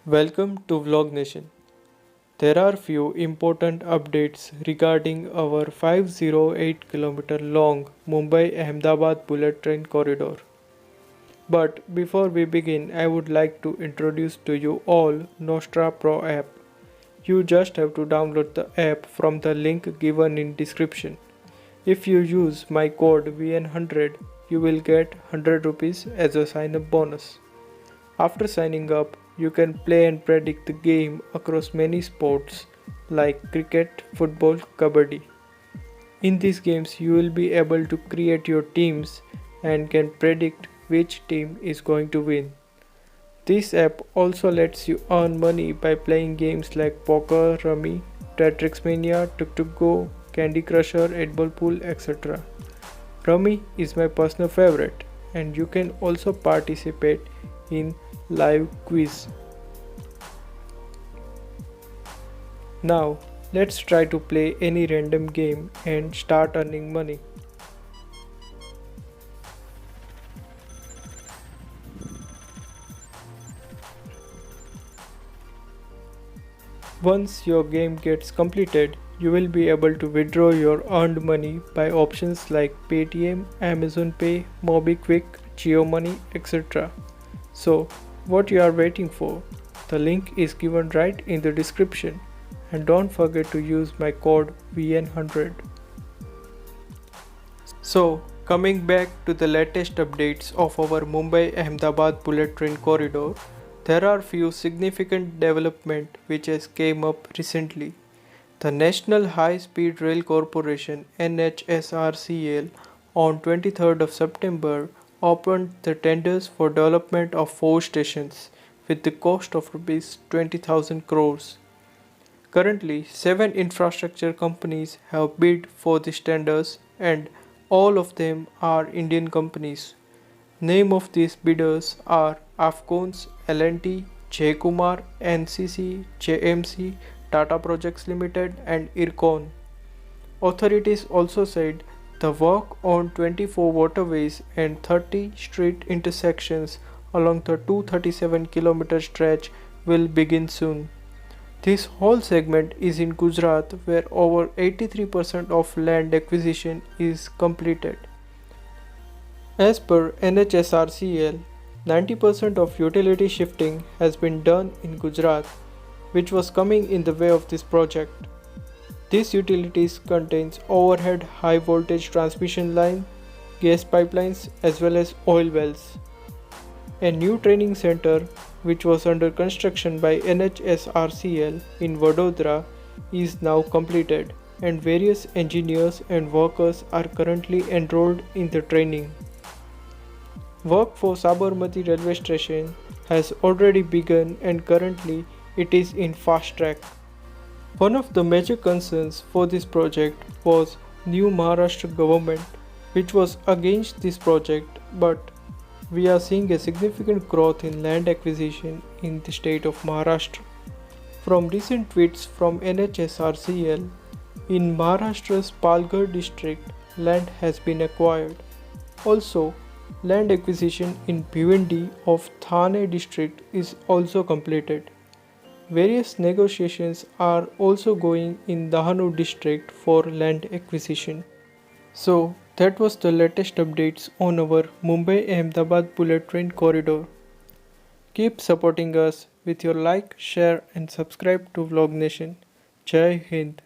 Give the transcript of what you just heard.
Welcome to Vlog Nation. There are few important updates regarding our 508 km long Mumbai Ahmedabad bullet train corridor. But before we begin, I would like to introduce to you all Nostra Pro app. You just have to download the app from the link given in description. If you use my code VN100, you will get 100 rupees as a sign up bonus. After signing up, you can play and predict the game across many sports like cricket, football, kabaddi. In these games, you will be able to create your teams and can predict which team is going to win. This app also lets you earn money by playing games like poker, rummy, Tetris Mania, Tuk Tuk Go, Candy Crusher, 8-Ball Pool, etc. Rummy is my personal favorite, and you can also participate in live quiz. Now let's try to play any random game and start earning money. Once your game gets completed, you will be able to withdraw your earned money by options like Paytm, Amazon Pay, MobiKwik, JioMoney, etc. So, what you are waiting for? The link is given right in the description, and don't forget to use my code VN100. So, coming back to the latest updates of our Mumbai Ahmedabad bullet train corridor, there are few significant development which has came up recently. The National High Speed Rail Corporation NHSRCL on 23rd of September opened the tenders for development of 4 stations with the cost of rupees 20,000 crores. Currently, 7 infrastructure companies have bid for these tenders and all of them are Indian companies. Name of these bidders are Afcons, L&T, J Kumar, NCC, JMC, Tata Projects Limited and Ircon. Authorities also said the work on 24 waterways and 30 street intersections along the 237 km stretch will begin soon. This whole segment is in Gujarat where over 83% of land acquisition is completed. As per NHSRCL, 90% of utility shifting has been done in Gujarat, which was coming in the way of this project. These utilities contains overhead high voltage transmission line, gas pipelines as well as oil wells. A new training center which was under construction by NHSRCL in Vadodara is now completed and various engineers and workers are currently enrolled in the training. Work for Sabarmati railway station has already begun and currently it is in fast track. One of the major concerns for this project was new Maharashtra government which was against this project, but we are seeing a significant growth in land acquisition in the state of Maharashtra. From recent tweets from NHSRCL, in Maharashtra's Palghar district land has been acquired. Also, land acquisition in Bhiwandi of Thane district is also completed. Various negotiations are also going in Dahanu district for land acquisition. So that was the latest updates on our Mumbai Ahmedabad bullet train corridor. Keep supporting us with your like, share and subscribe to Vlog Nation. Jai Hind.